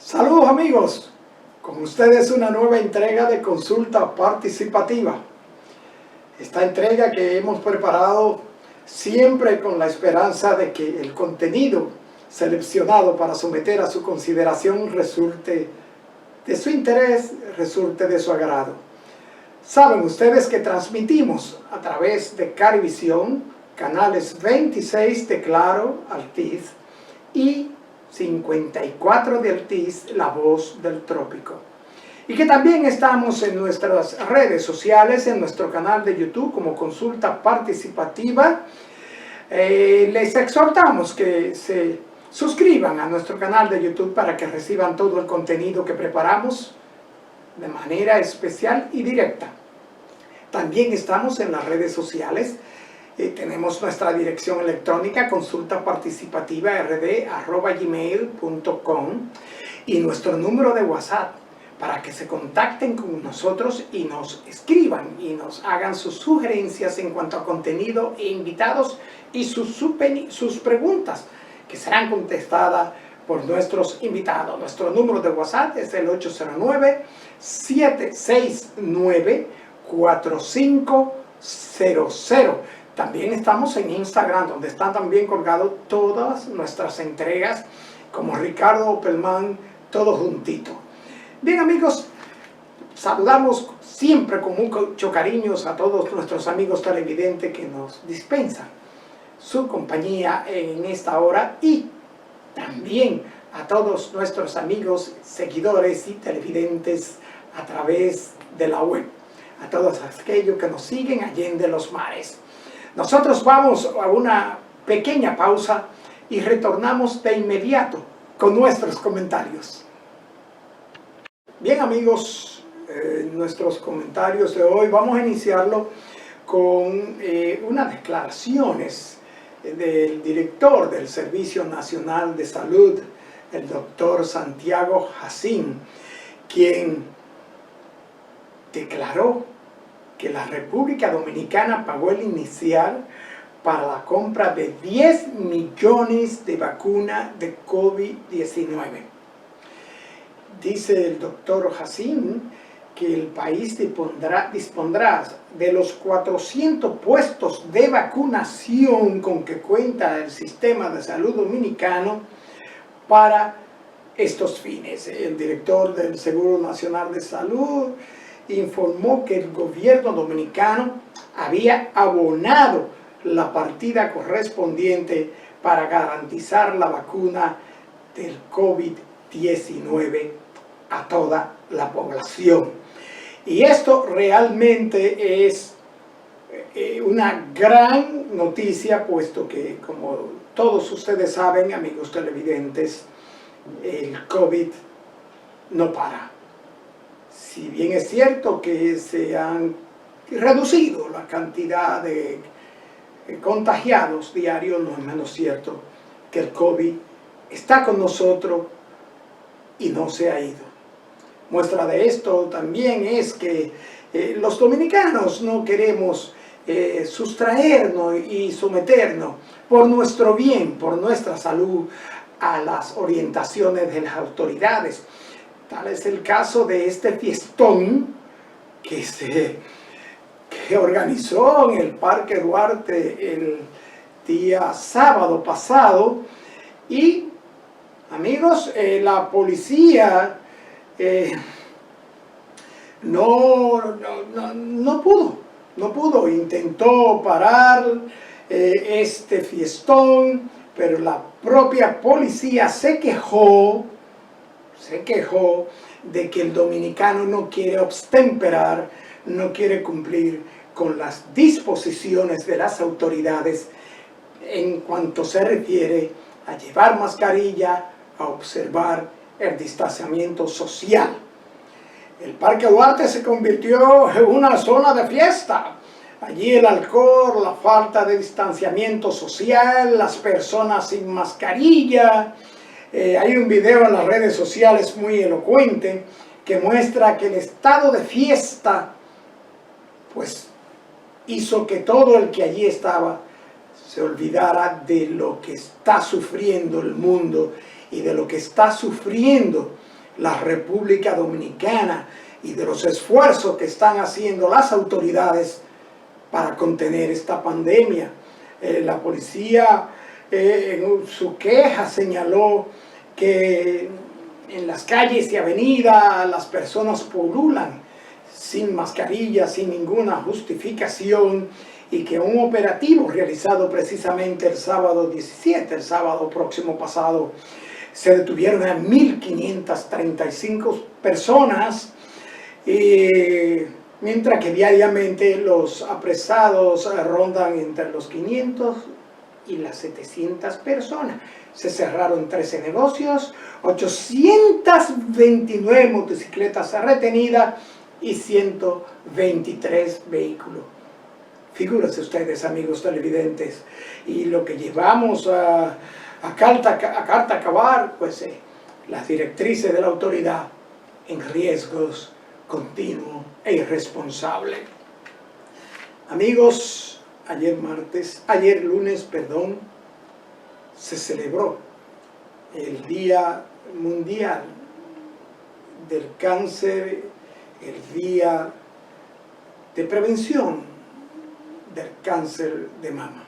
Saludos amigos, con ustedes una nueva entrega de Consulta Participativa. Esta entrega que hemos preparado siempre con la esperanza de que el contenido seleccionado para someter a su consideración resulte de su interés, resulte de su agrado. Saben ustedes que transmitimos a través de Carivisión, canales 26 de Claro, Altiz, y 54 de Altiz, La Voz del Trópico. Y que también estamos en nuestras redes sociales, en nuestro canal de YouTube como Consulta Participativa. Les exhortamos que se suscriban a nuestro canal de YouTube para que reciban todo el contenido que preparamos de manera especial y directa. También estamos en las redes sociales. Tenemos nuestra dirección electrónica consultaparticipativa@gmail.com y nuestro número de WhatsApp para que se contacten con nosotros y nos escriban y nos hagan sus sugerencias en cuanto a contenido e invitados y sus preguntas que serán contestadas por nuestros invitados. Nuestro número de WhatsApp es el 809-769-4500. También estamos en Instagram, donde están también colgadas todas nuestras entregas, como Ricardo Opelman, todo juntito. Bien amigos, saludamos siempre con mucho cariño a todos nuestros amigos televidentes que nos dispensan su compañía en esta hora, y también a todos nuestros amigos, seguidores y televidentes a través de la web, a todos aquellos que nos siguen allende los mares. Nosotros vamos a una pequeña pausa y retornamos de inmediato con nuestros comentarios. Bien amigos, nuestros comentarios de hoy vamos a iniciarlo con unas declaraciones del director del Servicio Nacional de Salud, el doctor Santiago Jacín, quien declaró que la República Dominicana pagó el inicial para la compra de 10 millones de vacunas de COVID-19. Dice el doctor Jacín que el país dispondrá de los 400 puestos de vacunación con que cuenta el sistema de salud dominicano para estos fines. El director del Seguro Nacional de Salud informó que el gobierno dominicano había abonado la partida correspondiente para garantizar la vacuna del COVID-19 a toda la población. Y esto realmente es una gran noticia, puesto que, como todos ustedes saben, amigos televidentes, el COVID no para. Si bien es cierto que se han reducido la cantidad de contagiados diarios, no es menos cierto que el COVID está con nosotros y no se ha ido. Muestra de esto también es que los dominicanos no queremos sustraernos y someternos por nuestro bien, por nuestra salud, a las orientaciones de las autoridades. Tal es el caso de este fiestón que se organizó en el Parque Duarte el día sábado pasado, y amigos, la policía no pudo, intentó parar este fiestón, pero la propia policía se quejó de que el dominicano no quiere obstemperar, no quiere cumplir con las disposiciones de las autoridades en cuanto se refiere a llevar mascarilla, a observar el distanciamiento social. El Parque Duarte se convirtió en una zona de fiesta. Allí el alcohol, la falta de distanciamiento social, las personas sin mascarilla. Hay un video en las redes sociales muy elocuente que muestra que el estado de fiesta pues hizo que todo el que allí estaba se olvidara de lo que está sufriendo el mundo y de lo que está sufriendo la República Dominicana y de los esfuerzos que están haciendo las autoridades para contener esta pandemia. La policía en su queja señaló que en las calles y avenidas las personas pululan sin mascarilla, sin ninguna justificación, y que un operativo realizado precisamente el sábado 17, el sábado próximo pasado, se detuvieron a 1.535 personas, mientras que diariamente los apresados rondan entre los 500 y las 700 personas. Se cerraron 13 negocios, 829 motocicletas retenidas y 123 vehículos. Figúrense ustedes, amigos televidentes, y lo que llevamos a carta acabar, pues las directrices de la autoridad en riesgos continuos e irresponsables. Amigos, ayer lunes, se celebró el Día Mundial del Cáncer, el Día de Prevención del Cáncer de Mama.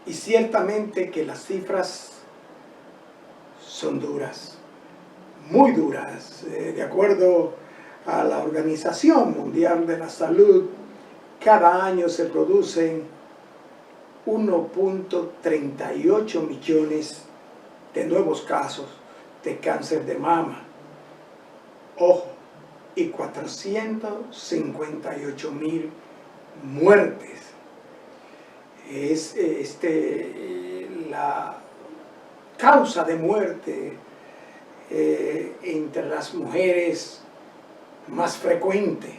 Y ciertamente que las cifras son duras, muy duras. De acuerdo a la Organización Mundial de la Salud, cada año se producen 1.38 millones de nuevos casos de cáncer de mama. Ojo, y 458.000 muertes. Es la causa de muerte entre las mujeres más frecuente.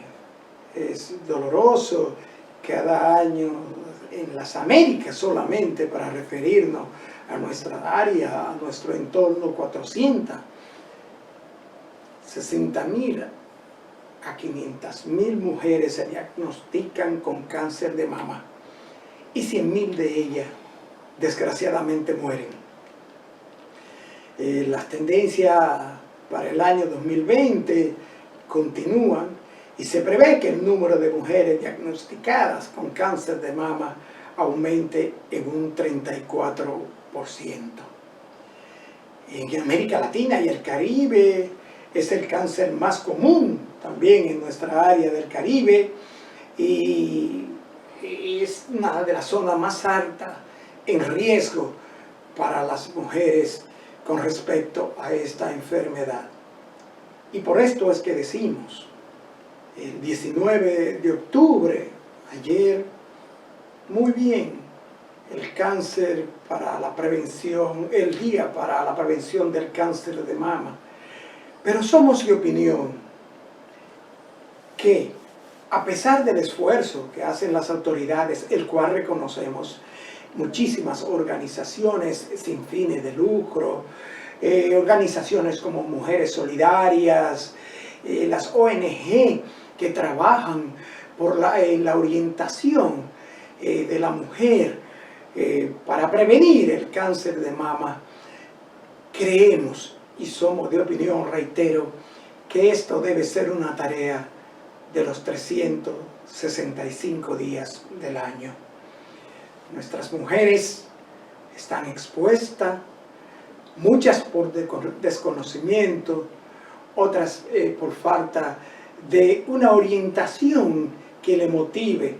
Es doloroso. Cada año en las Américas solamente, para referirnos a nuestra área, a nuestro entorno, 460.000 a 500.000 mujeres se diagnostican con cáncer de mama y 100.000 de ellas desgraciadamente mueren. Las tendencias para el año 2020 continúan y se prevé que el número de mujeres diagnosticadas con cáncer de mama aumente en un 34%. En América Latina y el Caribe es el cáncer más común también en nuestra área del Caribe, y es una de las zonas más altas en riesgo para las mujeres con respecto a esta enfermedad. Y por esto es que decimos, el 19 de octubre, ayer, muy bien, el cáncer para la prevención, el día para la prevención del cáncer de mama. Pero somos de opinión que, a pesar del esfuerzo que hacen las autoridades, el cual reconocemos, muchísimas organizaciones sin fines de lucro, organizaciones como Mujeres Solidarias, las ONG que trabajan por en la orientación de la mujer para prevenir el cáncer de mama, creemos y somos de opinión, reitero, que esto debe ser una tarea de los 365 días del año. Nuestras mujeres están expuestas, muchas por desconocimiento, otras por falta de una orientación que le motive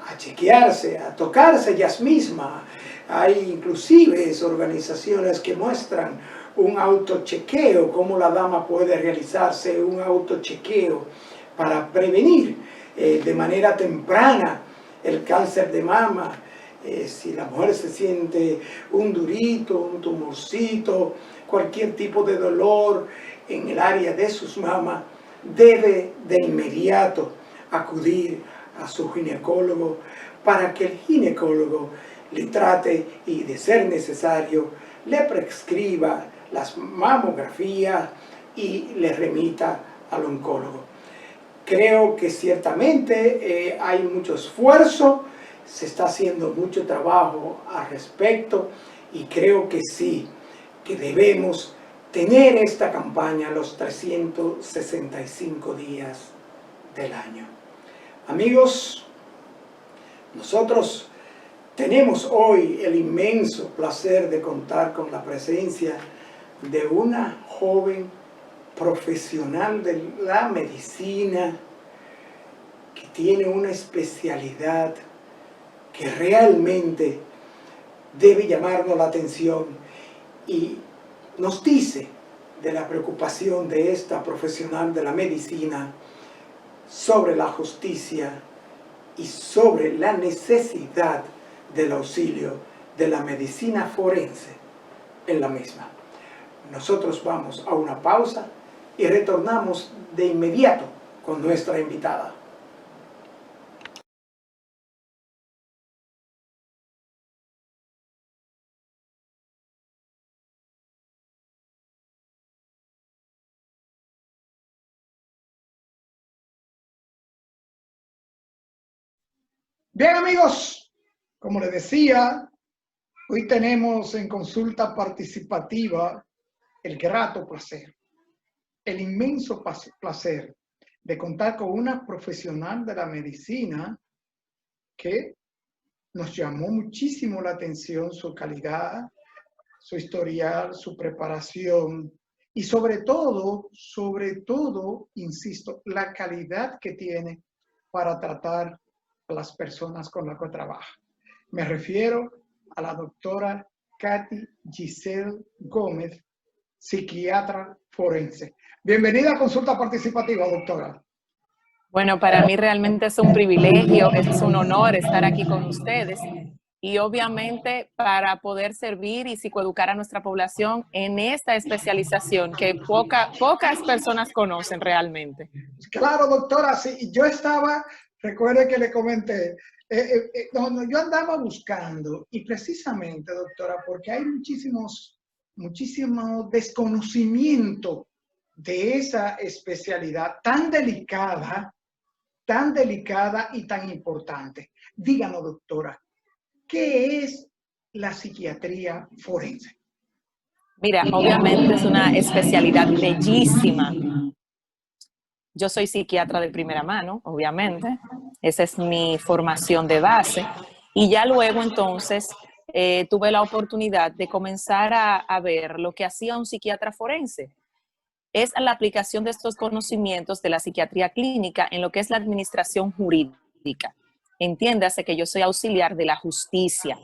a chequearse, a tocarse ellas mismas. Hay inclusive organizaciones que muestran un autochequeo, cómo la dama puede realizarse un autochequeo para prevenir de manera temprana el cáncer de mama. Si la mujer se siente un durito, un tumorcito, cualquier tipo de dolor en el área de sus mamas, debe de inmediato acudir a su ginecólogo para que el ginecólogo le trate y, de ser necesario, le prescriba las mamografías y le remita al oncólogo. Creo que ciertamente hay mucho esfuerzo, se está haciendo mucho trabajo al respecto, y creo que sí, que debemos tener esta campaña los 365 días del año. Amigos, nosotros tenemos hoy el inmenso placer de contar con la presencia de una joven profesional de la medicina que tiene una especialidad que realmente debe llamarnos la atención y nos dice de la preocupación de esta profesional de la medicina sobre la justicia y sobre la necesidad del auxilio de la medicina forense en la misma. Nosotros vamos a una pausa y retornamos de inmediato con nuestra invitada. Bien, amigos, como les decía, hoy tenemos en consulta participativa el grato placer, el inmenso placer de contar con una profesional de la medicina que nos llamó muchísimo la atención su calidad, su historial, su preparación y sobre todo, insisto, la calidad que tiene para tratar a las personas con las que trabaja. Me refiero a la doctora Katy Giselle Gómez, psiquiatra forense. Bienvenida a Consulta Participativa, doctora. Bueno, para mí realmente es un privilegio, es un honor estar aquí con ustedes y obviamente para poder servir y psicoeducar a nuestra población en esta especialización que pocas personas conocen realmente. Claro, doctora, sí, yo estaba, recuerde que le comenté, yo andaba buscando y precisamente, doctora, porque hay muchísimo desconocimiento de esa especialidad tan delicada y tan importante. Díganos, doctora, ¿qué es la psiquiatría forense? Mira, obviamente es una especialidad bellísima. Yo soy psiquiatra de primera mano, obviamente. Esa es mi formación de base. Y ya luego entonces tuve la oportunidad de comenzar a ver lo que hacía un psiquiatra forense. Es la aplicación de estos conocimientos de la psiquiatría clínica en lo que es la administración jurídica. Entiéndase que yo soy auxiliar de la justicia.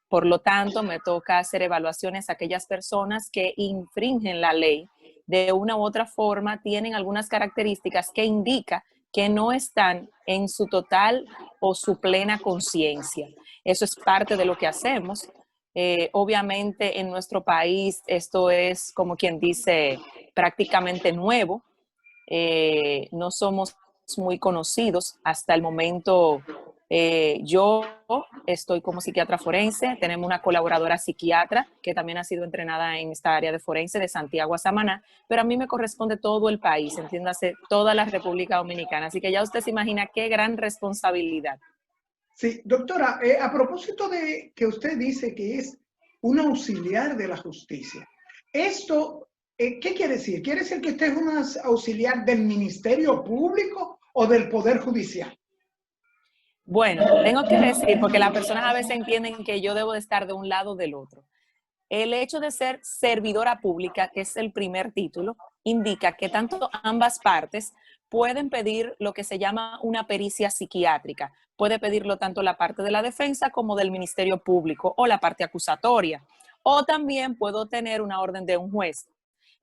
Por lo tanto, me toca hacer evaluaciones a aquellas personas que infringen la ley de una u otra forma, tienen algunas características que indican que no están en su total o su plena conciencia. Eso es parte de lo que hacemos. Obviamente en nuestro país esto es, como quien dice, prácticamente nuevo. No somos muy conocidos hasta el momento. Yo estoy como psiquiatra forense, tenemos una colaboradora psiquiatra que también ha sido entrenada en esta área de forense de Santiago a Samaná, pero a mí me corresponde todo el país, entiéndase, toda la República Dominicana, así que ya usted se imagina qué gran responsabilidad. Sí, doctora, a propósito de que usted dice que es un auxiliar de la justicia, esto, ¿qué quiere decir? ¿Quiere decir que usted es un auxiliar del Ministerio Público o del Poder Judicial? Bueno, tengo que decir, porque las personas a veces entienden que yo debo de estar de un lado o del otro. El hecho de ser servidora pública, que es el primer título, indica que tanto ambas partes pueden pedir lo que se llama una pericia psiquiátrica. Puede pedirlo tanto la parte de la defensa como del Ministerio Público o la parte acusatoria. O también puedo tener una orden de un juez.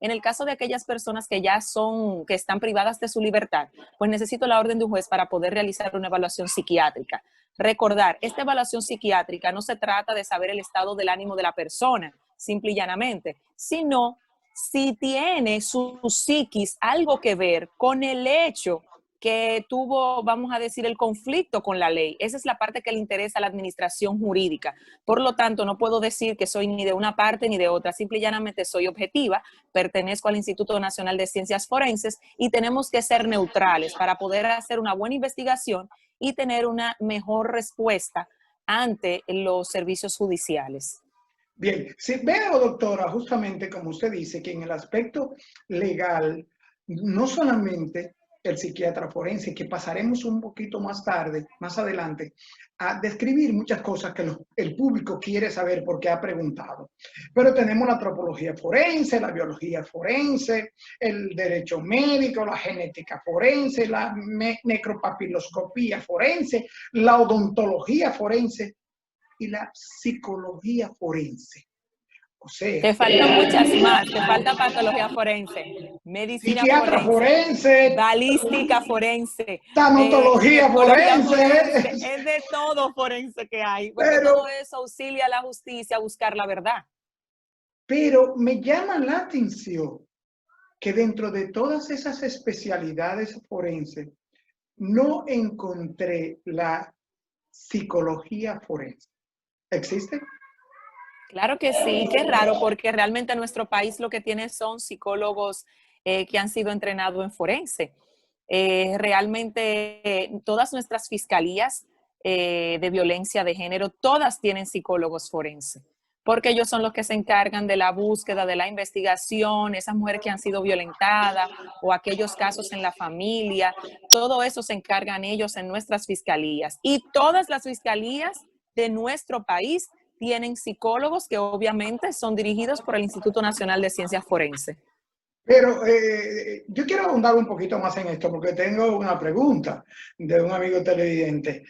En el caso de aquellas personas que que están privadas de su libertad, pues necesito la orden de un juez para poder realizar una evaluación psiquiátrica. Recordar, esta evaluación psiquiátrica no se trata de saber el estado del ánimo de la persona, simple y llanamente, sino si tiene su psiquis algo que ver con el hecho que tuvo, vamos a decir, el conflicto con la ley. Esa es la parte que le interesa a la administración jurídica. Por lo tanto, no puedo decir que soy ni de una parte ni de otra, simple y llanamente soy objetiva, pertenezco al Instituto Nacional de Ciencias Forenses y tenemos que ser neutrales para poder hacer una buena investigación y tener una mejor respuesta ante los servicios judiciales. Bien, si veo, doctora, justamente como usted dice, que en el aspecto legal, no solamente el psiquiatra forense, que pasaremos un poquito más tarde, más adelante, a describir muchas cosas que el público quiere saber porque ha preguntado. Pero tenemos la antropología forense, la biología forense, el derecho médico, la genética forense, la necropapiloscopía forense, la odontología forense y la psicología forense. O sea, Te faltan muchas más, te falta patología forense, medicina psiquiatra forense, forense, balística forense, tanatología ginecología forense, forense, es de todo forense que hay, porque todo pero, eso auxilia a la justicia a buscar la verdad. pero me llama la atención que dentro de todas esas especialidades forenses no encontré la psicología forense. ¿Existe? Claro que sí, qué raro, porque realmente nuestro país lo que tiene son psicólogos que han sido entrenados en forense. Realmente todas nuestras fiscalías de violencia de género, todas tienen psicólogos forenses, porque ellos son los que se encargan de la búsqueda, de la investigación, esas mujeres que han sido violentadas o aquellos casos en la familia, todo eso se encargan ellos en nuestras fiscalías. Y todas las fiscalías de nuestro país tienen psicólogos que obviamente son dirigidos por el Instituto Nacional de Ciencias Forenses. Pero yo quiero ahondar un poquito más en esto porque tengo una pregunta de un amigo televidente.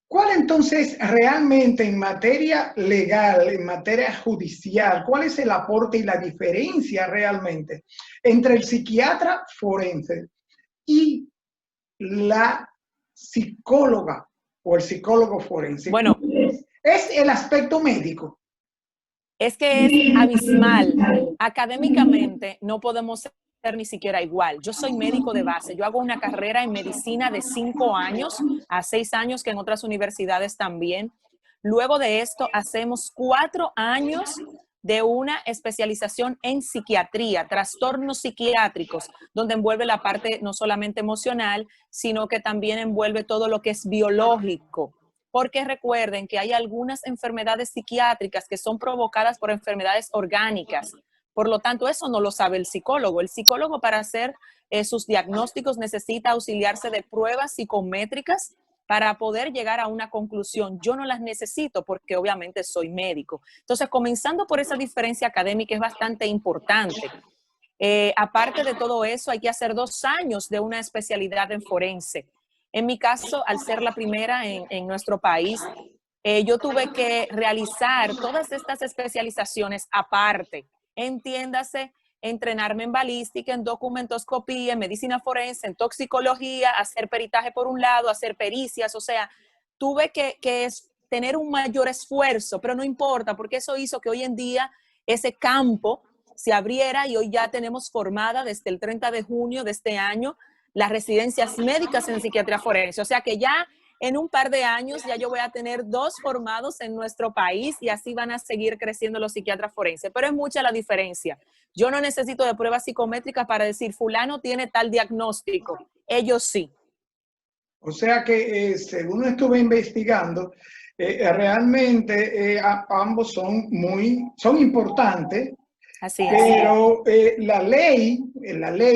¿Cuál entonces realmente en materia legal, en materia judicial, cuál es el aporte y la diferencia realmente entre el psiquiatra forense y la psicóloga o el psicólogo forense? Bueno, Es el aspecto médico. es que es abismal. Académicamente no podemos ser ni siquiera igual. Yo soy médico de base, yo hago una carrera en medicina de 5 años a 6 años, que en otras universidades también. Luego de esto hacemos 4 años de una especialización en psiquiatría, trastornos psiquiátricos, donde envuelve la parte no solamente emocional, sino que también envuelve todo lo que es biológico, porque recuerden que hay algunas enfermedades psiquiátricas que son provocadas por enfermedades orgánicas. Por lo tanto, eso no lo sabe el psicólogo. El psicólogo, para hacer sus diagnósticos, necesita auxiliarse de pruebas psicométricas para poder llegar a una conclusión. Yo no las necesito porque obviamente soy médico. Entonces, comenzando por esa diferencia académica es bastante importante. Aparte de todo eso, hay que hacer 2 años de una especialidad en forense. En mi caso, al ser la primera en nuestro país, yo tuve que realizar todas estas especializaciones aparte. Entiéndase, entrenarme en balística, en documentoscopía, en medicina forense, en toxicología, hacer peritaje por un lado, hacer pericias, o sea, tuve que tener un mayor esfuerzo, pero no importa, porque eso hizo que hoy en día ese campo se abriera y hoy ya tenemos formada desde el 30 de junio de este año las residencias médicas en psiquiatría forense. O sea que ya en un par de años ya yo voy a tener 2 formados en nuestro país y así van a seguir creciendo los psiquiatras forenses. Pero es mucha la diferencia. Yo no necesito de pruebas psicométricas para decir fulano tiene tal diagnóstico. Ellos sí. O sea que según estuve investigando, realmente ambos son importantes, Así es. pero la ley,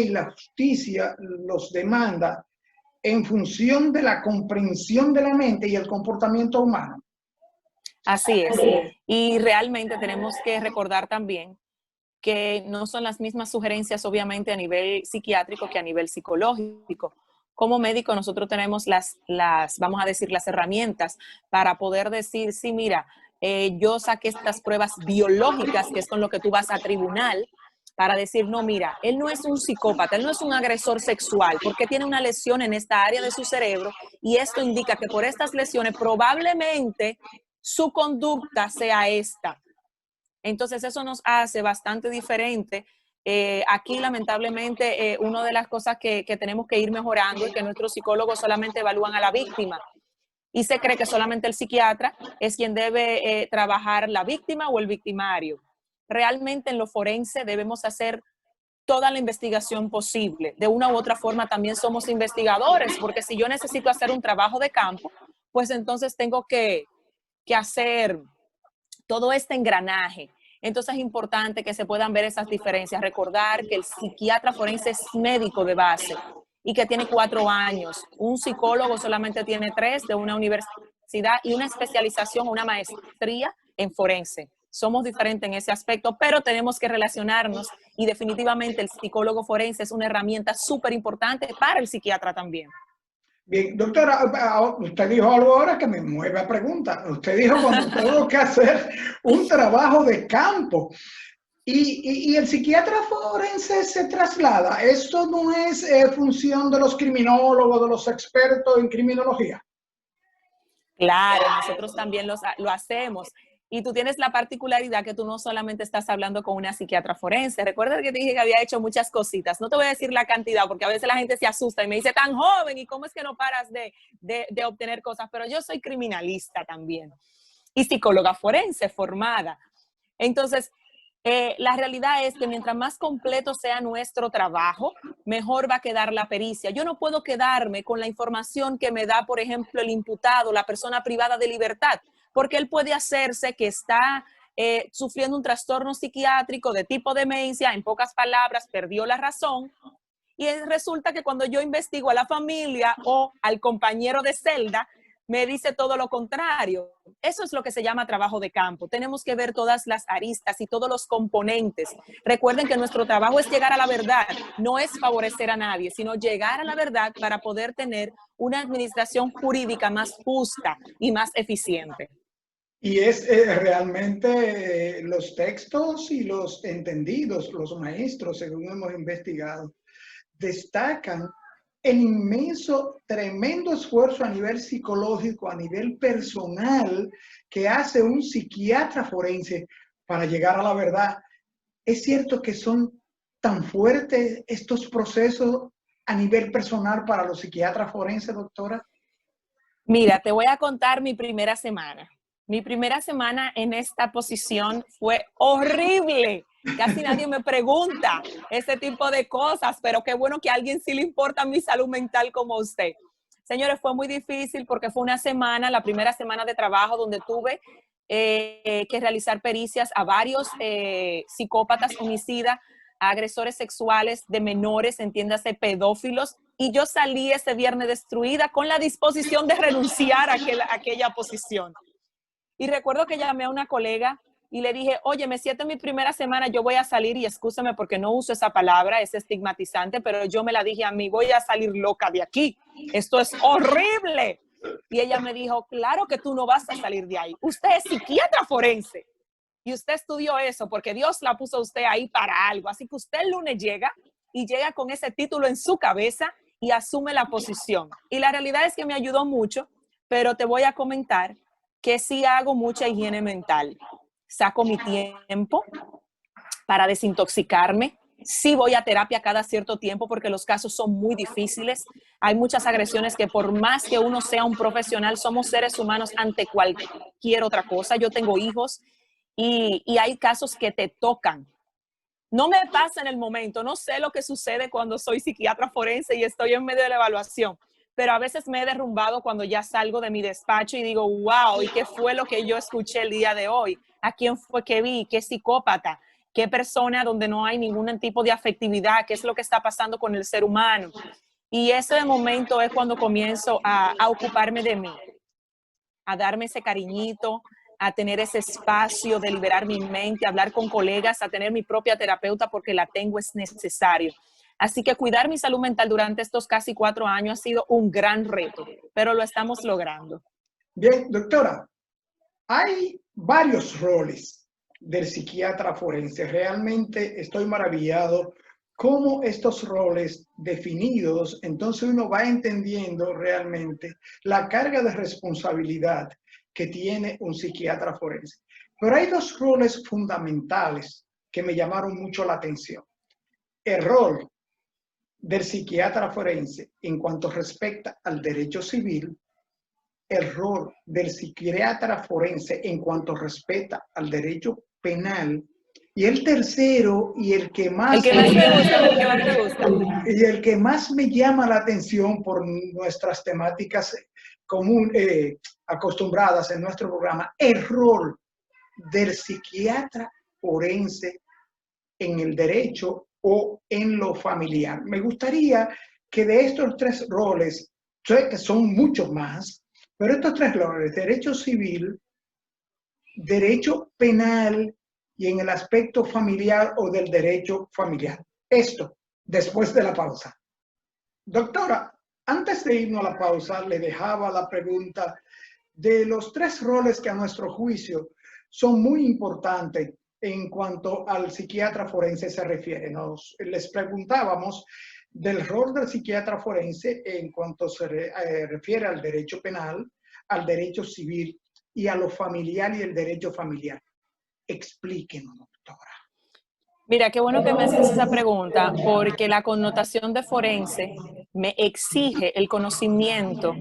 la justicia los demanda en función de la comprensión de la mente y el comportamiento humano. Así es. Y realmente tenemos que recordar también que no son las mismas sugerencias, obviamente, a nivel psiquiátrico que a nivel psicológico. Como médico, nosotros tenemos vamos a decir, las herramientas para poder decir, sí, mira, yo saqué estas pruebas biológicas, que es con lo que tú vas a tribunal, para decir, no, mira, él no es un psicópata, él no es un agresor sexual, porque tiene una lesión en esta área de su cerebro y esto indica que por estas lesiones probablemente su conducta sea esta. Entonces eso nos hace bastante diferente. Aquí lamentablemente una de las cosas que tenemos que ir mejorando es que nuestros psicólogos solamente evalúan a la víctima y se cree que solamente el psiquiatra es quien debe trabajar la víctima o el victimario. Realmente en lo forense debemos hacer toda la investigación posible. De una u otra forma también somos investigadores, porque si yo necesito hacer un trabajo de campo, pues entonces tengo que hacer todo este engranaje. Entonces es importante que se puedan ver esas diferencias. Recordar que el psiquiatra forense es médico de base y que tiene 4 años. Un psicólogo solamente tiene 3 de una universidad y una especialización, una maestría en forense. Somos diferentes en ese aspecto, pero tenemos que relacionarnos y definitivamente el psicólogo forense es una herramienta súper importante para el psiquiatra también. Bien, doctora, usted dijo algo ahora que me mueve a pregunta. Usted dijo cuando tengo que hacer un trabajo de campo y el psiquiatra forense se traslada. ¿Esto no es función de los criminólogos, de los expertos en criminología? Claro, nosotros también lo hacemos. Y tú tienes la particularidad que tú no solamente estás hablando con una psiquiatra forense. Recuerda que te dije que había hecho muchas cositas. No te voy a decir la cantidad porque a veces la gente se asusta y me dice, tan joven, ¿y cómo es que no paras de obtener cosas? Pero yo soy criminalista también y psicóloga forense formada. Entonces, la realidad es que mientras más completo sea nuestro trabajo, mejor va a quedar la pericia. Yo no puedo quedarme con la información que me da, por ejemplo, el imputado, la persona privada de libertad, porque él puede hacerse que está sufriendo un trastorno psiquiátrico de tipo demencia, en pocas palabras, perdió la razón, y resulta que cuando yo investigo a la familia o al compañero de celda, me dice todo lo contrario. Eso es lo que se llama trabajo de campo. Tenemos que ver todas las aristas y todos los componentes. Recuerden que nuestro trabajo es llegar a la verdad, no es favorecer a nadie, sino llegar a la verdad para poder tener una administración jurídica más justa y más eficiente. Y es realmente los textos y los entendidos, los maestros, según hemos investigado, destacan el inmenso, tremendo esfuerzo a nivel psicológico, a nivel personal, que hace un psiquiatra forense para llegar a la verdad. ¿Es cierto que son tan fuertes estos procesos a nivel personal para los psiquiatras forenses, doctora? Mira, te voy a contar mi primera semana. Mi primera semana en esta posición fue horrible. Casi nadie me pregunta ese tipo de cosas, pero qué bueno que a alguien sí le importa mi salud mental como usted. Señores, fue muy difícil porque fue una semana, la primera semana de trabajo donde tuve que realizar pericias a varios psicópatas, homicidas, a agresores sexuales de menores, entiéndase, pedófilos, y yo salí ese viernes destruida con la disposición de renunciar a aquella posición. Y recuerdo que llamé a una colega y le dije, oye, me siento en mi primera semana, yo voy a salir, y excúsame porque no uso esa palabra, es estigmatizante, pero yo me la dije a mí, voy a salir loca de aquí, esto es horrible. Y ella me dijo, claro que tú no vas a salir de ahí, usted es psiquiatra forense y usted estudió eso porque Dios la puso a usted ahí para algo, así que usted el lunes llega y llega con ese título en su cabeza y asume la posición. Y la realidad es que me ayudó mucho, pero te voy a comentar que sí hago mucha higiene mental. Saco mi tiempo para desintoxicarme. Sí voy a terapia cada cierto tiempo porque los casos son muy difíciles. Hay muchas agresiones que por más que uno sea un profesional, somos seres humanos ante cualquier otra cosa. Yo tengo hijos y hay casos que te tocan. No me pasa en el momento, no sé lo que sucede cuando soy psiquiatra forense y estoy en medio de la evaluación, pero a veces me he derrumbado cuando ya salgo de mi despacho y digo, wow, ¿y qué fue lo que yo escuché el día de hoy? ¿A quién fue que vi? ¿Qué psicópata? ¿Qué persona donde no hay ningún tipo de afectividad? ¿Qué es lo que está pasando con el ser humano? Y ese momento es cuando comienzo a ocuparme de mí, a darme ese cariñito, a tener ese espacio de liberar mi mente, a hablar con colegas, a tener mi propia terapeuta porque la tengo, es necesario. Así que cuidar mi salud mental durante estos casi 4 años ha sido un gran reto, pero lo estamos logrando. Bien, doctora, hay varios roles del psiquiatra forense. Realmente estoy maravillado cómo estos roles definidos, entonces uno va entendiendo realmente la carga de responsabilidad que tiene un psiquiatra forense. Pero hay 2 roles fundamentales que me llamaron mucho la atención. El rol del psiquiatra forense en cuanto respecta al derecho civil, el rol del psiquiatra forense en cuanto respecta al derecho penal, y el tercero y el que más me llama la atención por nuestras temáticas acostumbradas en nuestro programa, el rol del psiquiatra forense en el derecho o en lo familiar? Me gustaría que de estos tres roles, sé que son muchos más, pero estos tres roles, derecho civil, derecho penal y en el aspecto familiar o del derecho familiar. Esto, después de la pausa. Doctora, antes de irnos a la pausa, le dejaba la pregunta de los tres roles que a nuestro juicio son muy importantes en cuanto al psiquiatra forense se refiere. Les preguntábamos del rol del psiquiatra forense en cuanto se refiere al derecho penal, al derecho civil y a lo familiar y el derecho familiar. Explíquenos, doctora. Mira, qué bueno que me haces esa pregunta, porque la connotación de forense me exige el conocimiento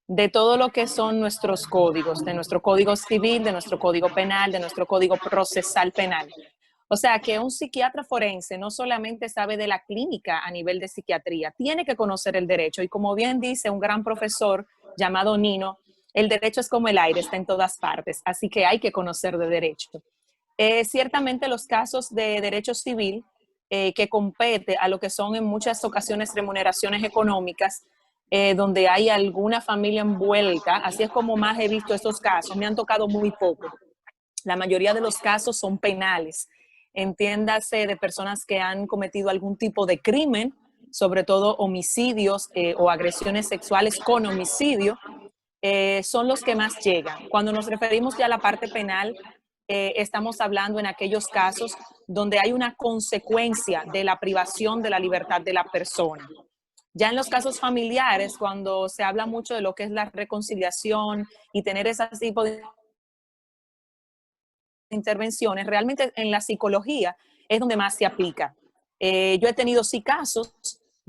de todo lo que son nuestros códigos, de nuestro código civil, de nuestro código penal, de nuestro código procesal penal. O sea, que un psiquiatra forense no solamente sabe de la clínica a nivel de psiquiatría, tiene que conocer el derecho. Y como bien dice un gran profesor llamado Nino, el derecho es como el aire, está en todas partes, así que hay que conocer de derecho. Ciertamente los casos de derecho civil que compete a lo que son en muchas ocasiones remuneraciones económicas, donde hay alguna familia envuelta, así es como más he visto esos casos, me han tocado muy poco. La mayoría de los casos son penales, entiéndase de personas que han cometido algún tipo de crimen, sobre todo homicidios o agresiones sexuales con homicidio, son los que más llegan. Cuando nos referimos ya a la parte penal, estamos hablando en aquellos casos donde hay una consecuencia de la privación de la libertad de la persona. Ya en los casos familiares, cuando se habla mucho de lo que es la reconciliación y tener ese tipo de intervenciones, realmente en la psicología es donde más se aplica. Yo he tenido sí casos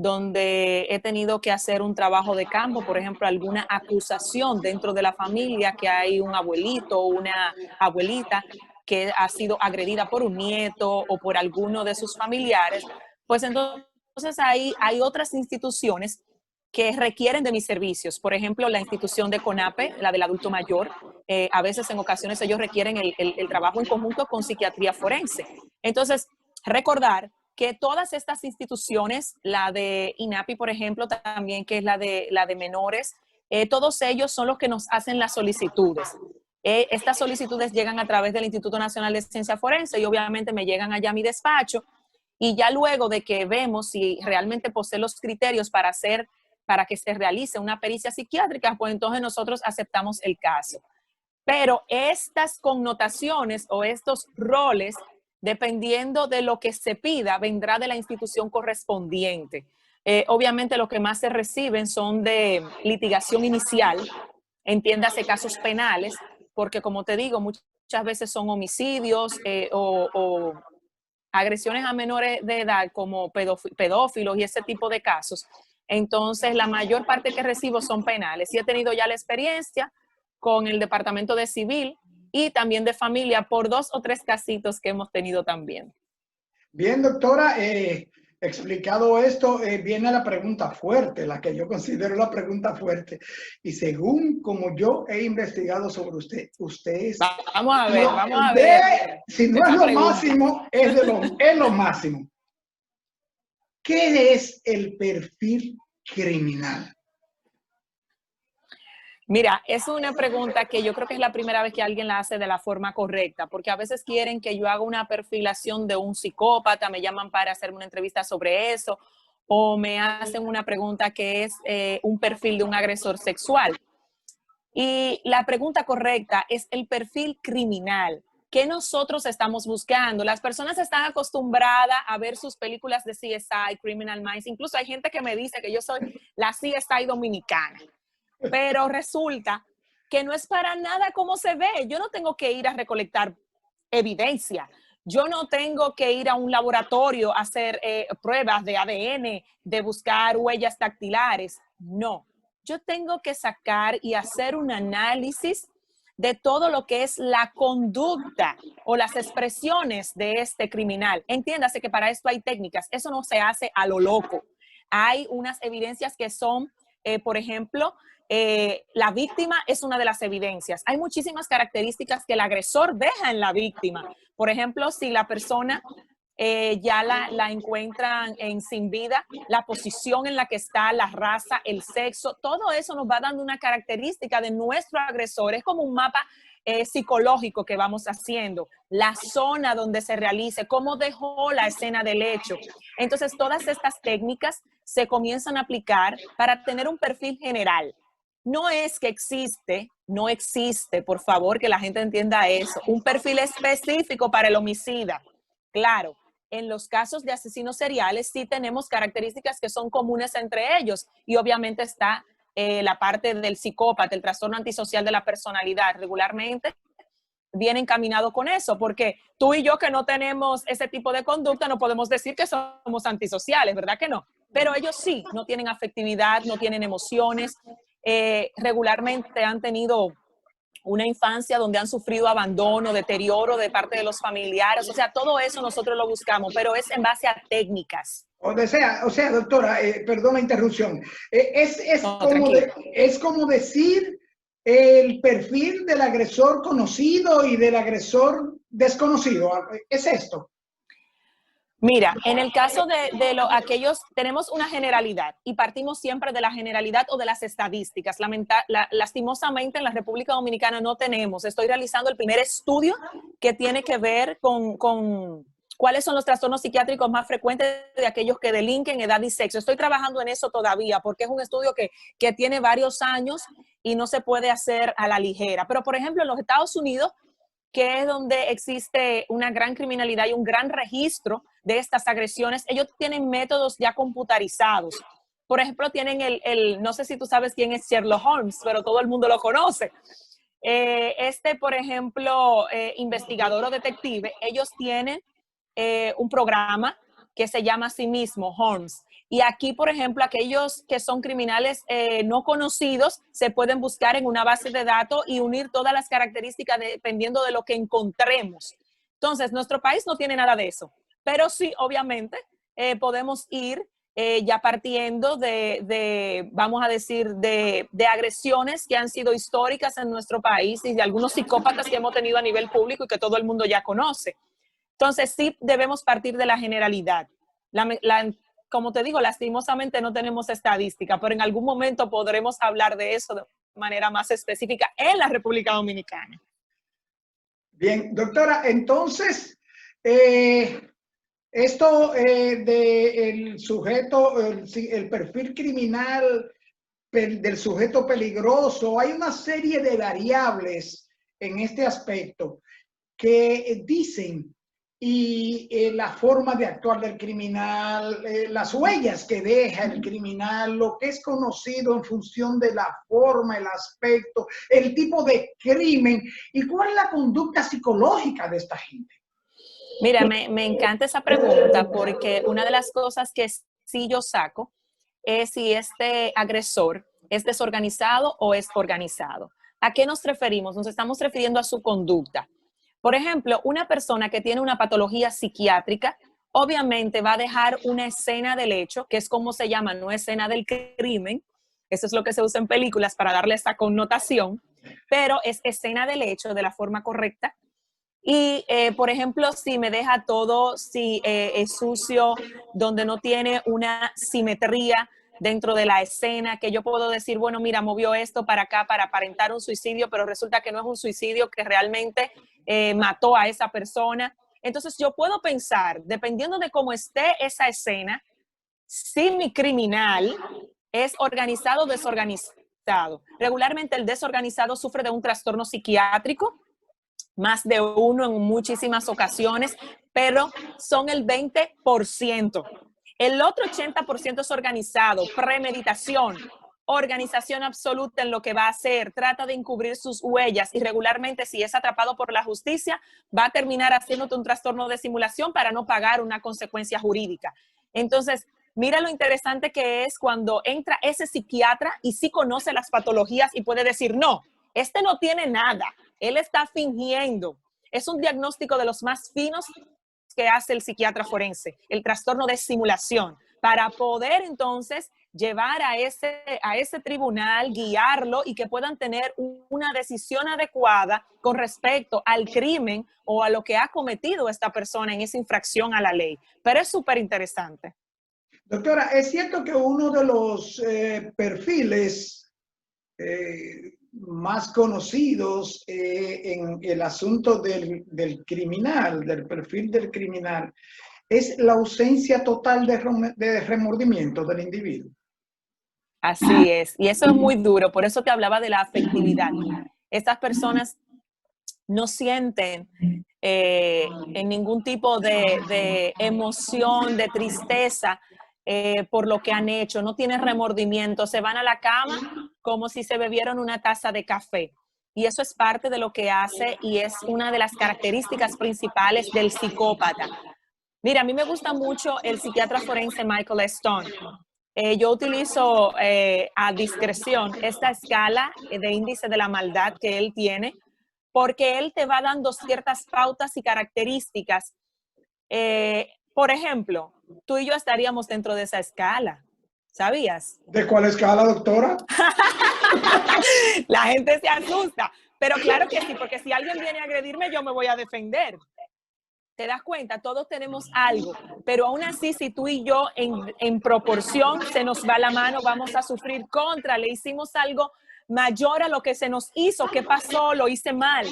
donde he tenido que hacer un trabajo de campo, por ejemplo, alguna acusación dentro de la familia, que hay un abuelito o una abuelita que ha sido agredida por un nieto o por alguno de sus familiares, pues entonces ahí hay otras instituciones que requieren de mis servicios. Por ejemplo, la institución de CONAPE, la del adulto mayor, a veces en ocasiones ellos requieren el trabajo en conjunto con psiquiatría forense. Entonces, recordar que todas estas instituciones, la de INAPI, por ejemplo, también que es la de menores, todos ellos son los que nos hacen las solicitudes. Estas solicitudes llegan a través del Instituto Nacional de Ciencia Forense y obviamente me llegan allá a mi despacho y ya luego de que vemos si realmente posee los criterios para que se realice una pericia psiquiátrica, pues entonces nosotros aceptamos el caso. Pero estas connotaciones o estos roles, dependiendo de lo que se pida, vendrá de la institución correspondiente. Obviamente lo que más se reciben son de litigación inicial, entiéndase casos penales, porque como te digo, muchas veces son homicidios o agresiones a menores de edad como pedófilos y ese tipo de casos. Entonces, la mayor parte que recibo son penales. Y he tenido ya la experiencia con el Departamento de Civil y también de Familia por 2 o 3 casitos que hemos tenido también. Bien, doctora, explicado esto, viene la pregunta fuerte, la que yo considero la pregunta fuerte. Y según como yo he investigado sobre usted, usted es... Vamos a ver. Si no es lo máximo, es lo máximo. ¿Qué es el perfil criminal? Mira, es una pregunta que yo creo que es la primera vez que alguien la hace de la forma correcta, porque a veces quieren que yo haga una perfilación de un psicópata, me llaman para hacerme una entrevista sobre eso, o me hacen una pregunta que es un perfil de un agresor sexual. Y la pregunta correcta es el perfil criminal. ¿Qué nosotros estamos buscando? Las personas están acostumbradas a ver sus películas de CSI, Criminal Minds. Incluso hay gente que me dice que yo soy la CSI dominicana. Pero resulta que no es para nada como se ve. Yo no tengo que ir a recolectar evidencia. Yo no tengo que ir a un laboratorio a hacer pruebas de ADN, de buscar huellas dactilares. No. Yo tengo que sacar y hacer un análisis de todo lo que es la conducta o las expresiones de este criminal. Entiéndase que para esto hay técnicas. Eso no se hace a lo loco. Hay unas evidencias que son por ejemplo, la víctima es una de las evidencias. Hay muchísimas características que el agresor deja en la víctima. Por ejemplo, si la persona ya la encuentran en sin vida, la posición en la que está, la raza, el sexo, todo eso nos va dando una característica de nuestro agresor. Es como un mapa psicológico que vamos haciendo, la zona donde se realice, cómo dejó la escena del hecho. Entonces, todas estas técnicas se comienzan a aplicar para tener un perfil general. No es que no existe, por favor, que la gente entienda eso, un perfil específico para el homicida. Claro, en los casos de asesinos seriales sí tenemos características que son comunes entre ellos y obviamente está la parte del psicópata, el trastorno antisocial de la personalidad. Regularmente viene encaminado con eso, porque tú y yo que no tenemos ese tipo de conducta no podemos decir que somos antisociales, ¿verdad que no? Pero ellos sí, no tienen afectividad, no tienen emociones, regularmente han tenido una infancia donde han sufrido abandono, deterioro de parte de los familiares, o sea, todo eso nosotros lo buscamos, pero es en base a técnicas. O sea, doctora, perdón la interrupción, No, tranquilo. es como decir el perfil del agresor conocido y del agresor desconocido, ¿es esto? Mira, en el caso de aquellos, tenemos una generalidad y partimos siempre de la generalidad o de las estadísticas. Lastimosamente en la República Dominicana no tenemos. Estoy realizando el primer estudio que tiene que ver con cuáles son los trastornos psiquiátricos más frecuentes de aquellos que delinquen, edad y sexo. Estoy trabajando en eso todavía porque es un estudio que tiene varios años y no se puede hacer a la ligera. Pero, por ejemplo, en los Estados Unidos, que es donde existe una gran criminalidad y un gran registro de estas agresiones, ellos tienen métodos ya computarizados. Por ejemplo, tienen no sé si tú sabes quién es Sherlock Holmes, pero todo el mundo lo conoce. Por ejemplo, investigador o detective, ellos tienen un programa que se llama a sí mismo Holmes. Y aquí, por ejemplo, aquellos que son criminales no conocidos se pueden buscar en una base de datos y unir todas las características dependiendo de lo que encontremos. Entonces, nuestro país no tiene nada de eso, pero sí, obviamente, podemos ir ya partiendo vamos a decir, de agresiones que han sido históricas en nuestro país y de algunos psicópatas que hemos tenido a nivel público y que todo el mundo ya conoce. Entonces, sí debemos partir de la generalidad. Como te digo, lastimosamente no tenemos estadística, pero en algún momento podremos hablar de eso de manera más específica en la República Dominicana. Bien, doctora, entonces, esto del sujeto, el perfil criminal del sujeto peligroso, hay una serie de variables en este aspecto que dicen y la forma de actuar del criminal, las huellas que deja el criminal, lo que es conocido en función de la forma, el aspecto, el tipo de crimen y cuál es la conducta psicológica de esta gente. Mira, me encanta esa pregunta porque una de las cosas que sí yo saco es si este agresor es desorganizado o es organizado. ¿A qué nos referimos? Nos estamos refiriendo a su conducta. Por ejemplo, una persona que tiene una patología psiquiátrica, obviamente va a dejar una escena del hecho, que es como se llama, no escena del crimen. Eso es lo que se usa en películas para darle esa connotación, pero es escena del hecho de la forma correcta. Y, por ejemplo, si me deja todo, si es sucio, donde no tiene una simetría dentro de la escena, que yo puedo decir, bueno, mira, movió esto para acá para aparentar un suicidio, pero resulta que no es un suicidio, que realmente mató a esa persona. Entonces yo puedo pensar, dependiendo de cómo esté esa escena, si mi criminal es organizado o desorganizado. Regularmente el desorganizado sufre de un trastorno psiquiátrico, más de uno en muchísimas ocasiones, pero son el 20%. El otro 80% es organizado, premeditación, organización absoluta en lo que va a hacer, trata de encubrir sus huellas y regularmente si es atrapado por la justicia va a terminar haciéndote un trastorno de simulación para no pagar una consecuencia jurídica. Entonces, mira lo interesante que es cuando entra ese psiquiatra y sí conoce las patologías y puede decir, no, este no tiene nada, él está fingiendo. Es un diagnóstico de los más finos que hace el psiquiatra forense, el trastorno de simulación, para poder entonces llevar a ese tribunal, guiarlo y que puedan tener una decisión adecuada con respecto al crimen o a lo que ha cometido esta persona en esa infracción a la ley. Pero es súper interesante. Doctora, es cierto que uno de los perfiles más conocidos en el asunto del criminal, del perfil del criminal, es la ausencia total de remordimiento del individuo. Así es, y eso es muy duro, por eso te hablaba de la afectividad. Estas personas no sienten en ningún tipo de emoción, de tristeza por lo que han hecho, no tienen remordimiento, se van a la cama como si se bebieran una taza de café. Y eso es parte de lo que hace y es una de las características principales del psicópata. Mira, a mí me gusta mucho el psiquiatra forense Michael Stone. Yo utilizo a discreción esta escala de índice de la maldad que él tiene, porque él te va dando ciertas pautas y características. Por ejemplo, tú y yo estaríamos dentro de esa escala, ¿sabías? ¿De cuál escala, doctora? La gente se asusta, pero claro que sí, porque si alguien viene a agredirme, yo me voy a defender. ¿Te das cuenta? Todos tenemos algo, pero aún así, si tú y yo en proporción se nos va la mano, vamos a sufrir contra. Le hicimos algo mayor a lo que se nos hizo. ¿Qué pasó? Lo hice mal.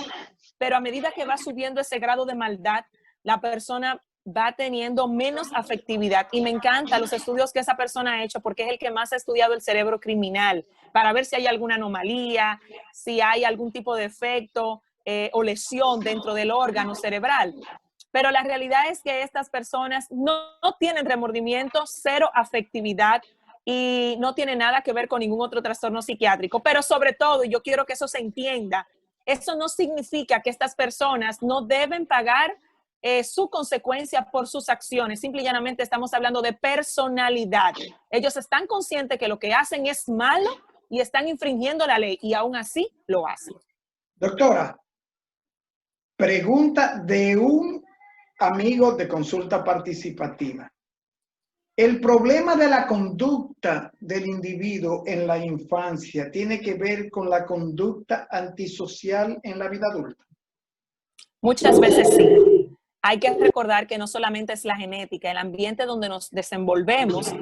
Pero a medida que va subiendo ese grado de maldad, la persona va teniendo menos afectividad. Y me encantan los estudios que esa persona ha hecho porque es el que más ha estudiado el cerebro criminal para ver si hay alguna anomalía, si hay algún tipo de efecto o lesión dentro del órgano cerebral. Pero la realidad es que estas personas no tienen remordimiento, cero afectividad y no tiene nada que ver con ningún otro trastorno psiquiátrico. Pero sobre todo, y yo quiero que eso se entienda, eso no significa que estas personas no deben pagar su consecuencia por sus acciones. Simple y llanamente estamos hablando de personalidad. Ellos están conscientes que lo que hacen es malo y están infringiendo la ley y aún así lo hacen. Doctora, pregunta de un amigo de consulta participativa. El problema de la conducta del individuo en la infancia tiene que ver con la conducta antisocial en la vida adulta. Muchas veces sí. Hay que recordar que no solamente es la genética, el ambiente donde nos desenvolvemos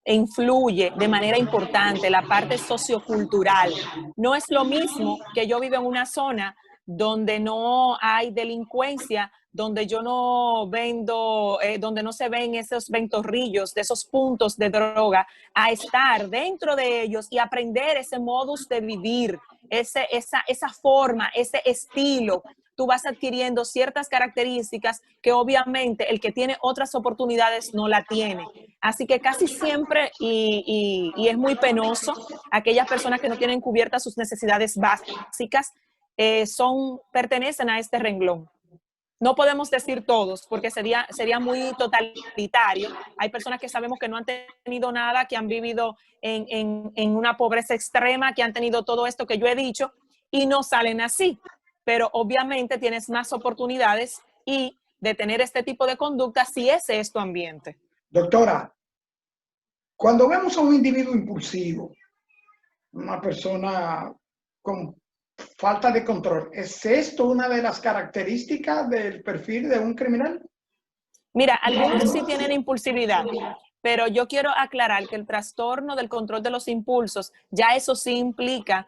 influye de manera importante la parte sociocultural. No es lo mismo que yo vivo en una zona donde no hay delincuencia, donde yo no vendo, donde no se ven esos ventorrillos de esos puntos de droga, a estar dentro de ellos y aprender ese modus de vivir, esa forma, ese estilo. Tú vas adquiriendo ciertas características que obviamente el que tiene otras oportunidades no la tiene. Así que casi siempre, y es muy penoso, aquellas personas que no tienen cubiertas sus necesidades básicas pertenecen a este renglón. No podemos decir todos porque sería muy totalitario. Hay personas que sabemos que no han tenido nada, que han vivido en una pobreza extrema, que han tenido todo esto que yo he dicho y no salen así. Pero obviamente tienes más oportunidades y de tener este tipo de conducta si ese es tu ambiente. Doctora, cuando vemos a un individuo impulsivo, una persona con falta de control, ¿es esto una de las características del perfil de un criminal? Mira, algunos sí tienen impulsividad, pero yo quiero aclarar que el trastorno del control de los impulsos, ya eso sí implica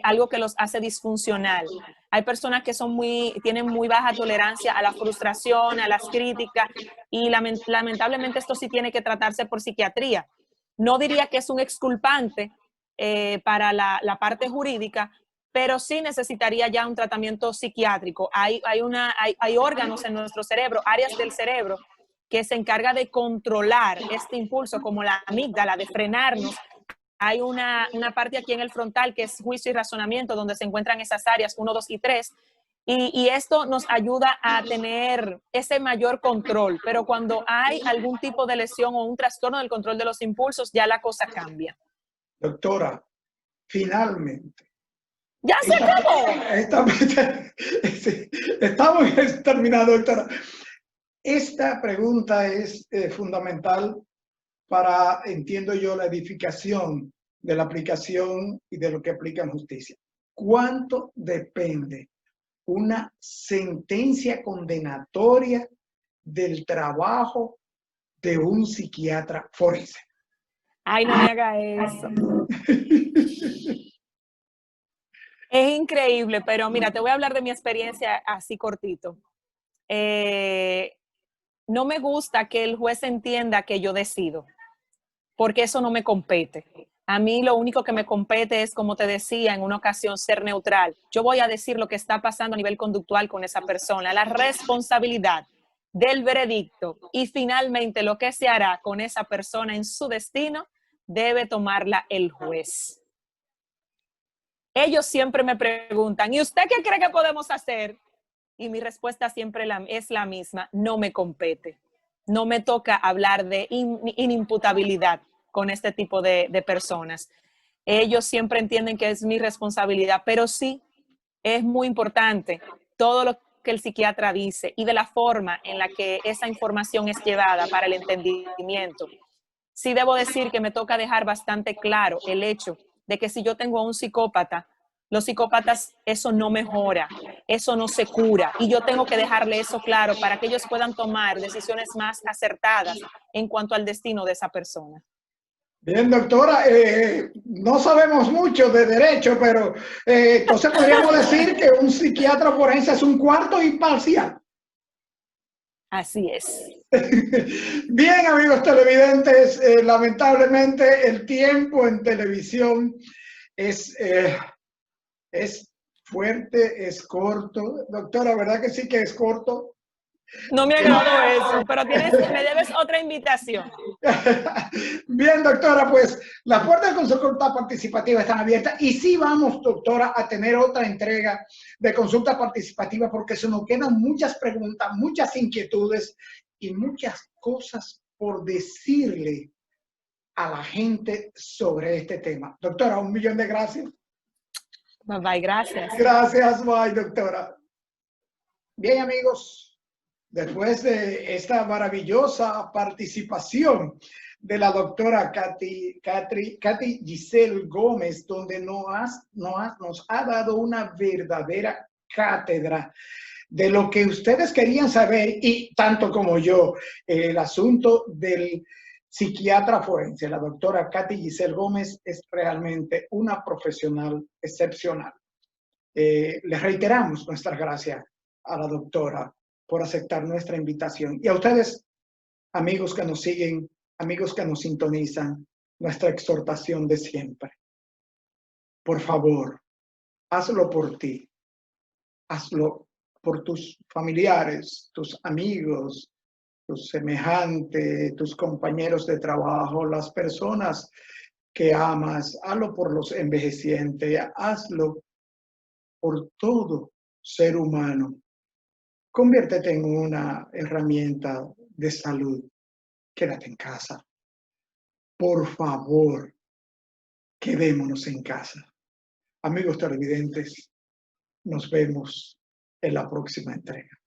algo que los hace disfuncional. Hay personas que tienen muy baja tolerancia a la frustración, a las críticas, y lamentablemente esto sí tiene que tratarse por psiquiatría. No diría que es un exculpante para la parte jurídica, pero sí necesitaría ya un tratamiento psiquiátrico. Hay órganos en nuestro cerebro, áreas del cerebro, que se encarga de controlar este impulso, como la amígdala, de frenarnos. Hay una parte aquí en el frontal que es juicio y razonamiento, donde se encuentran esas áreas 1, 2 y 3. Y esto nos ayuda a tener ese mayor control. Pero cuando hay algún tipo de lesión o un trastorno del control de los impulsos, ya la cosa cambia. Doctora, finalmente. ¡Ya se acabó! Estamos terminando, doctora. Esta pregunta es fundamental para, entiendo yo, la edificación de la aplicación y de lo que aplica en justicia. ¿Cuánto depende una sentencia condenatoria del trabajo de un psiquiatra forense? Ay, no me haga eso. Es increíble, pero mira, te voy a hablar de mi experiencia así cortito. No me gusta que el juez entienda que yo decido, porque eso no me compete. A mí lo único que me compete es, como te decía, en una ocasión ser neutral. Yo voy a decir lo que está pasando a nivel conductual con esa persona, la responsabilidad del veredicto y finalmente lo que se hará con esa persona en su destino debe tomarla el juez. Ellos siempre me preguntan, ¿y usted qué cree que podemos hacer? Y mi respuesta siempre es la misma, no me compete. No me toca hablar de inimputabilidad con este tipo de personas. Ellos siempre entienden que es mi responsabilidad, pero sí es muy importante todo lo que el psiquiatra dice y de la forma en la que esa información es llevada para el entendimiento. Sí debo decir que me toca dejar bastante claro el hecho de que si yo tengo a un psicópata, los psicópatas, eso no mejora, eso no se cura. Y yo tengo que dejarle eso claro para que ellos puedan tomar decisiones más acertadas en cuanto al destino de esa persona. Bien, doctora, no sabemos mucho de derecho, pero entonces podríamos decir que un psiquiatra forense es un cuarto imparcial. Así es. Bien, amigos televidentes, lamentablemente el tiempo en televisión es fuerte, es corto. Doctora, ¿verdad que sí que es corto? No me agradó eso, pero me debes otra invitación. Bien, doctora, pues las puertas de consulta participativa están abiertas y sí vamos, doctora, a tener otra entrega de consulta participativa porque se nos quedan muchas preguntas, muchas inquietudes y muchas cosas por decirle a la gente sobre este tema. Doctora, 1.000.000 de gracias. Bye bye, gracias. Gracias, bye, doctora. Bien, amigos, después de esta maravillosa participación de la doctora Katy Giselle Gómez, donde nos ha dado una verdadera cátedra de lo que ustedes querían saber, y tanto como yo, el asunto del psiquiatra forense. La doctora Katy Giselle Gómez es realmente una profesional excepcional. Les reiteramos nuestras gracias a la doctora por aceptar nuestra invitación. Y a ustedes, amigos que nos siguen, amigos que nos sintonizan, nuestra exhortación de siempre. Por favor, hazlo por ti. Hazlo por tus familiares, tus amigos, tus semejantes, tus compañeros de trabajo, las personas que amas. Hazlo por los envejecientes. Hazlo por todo ser humano. Conviértete en una herramienta de salud. Quédate en casa. Por favor, quedémonos en casa. Amigos televidentes, nos vemos en la próxima entrega.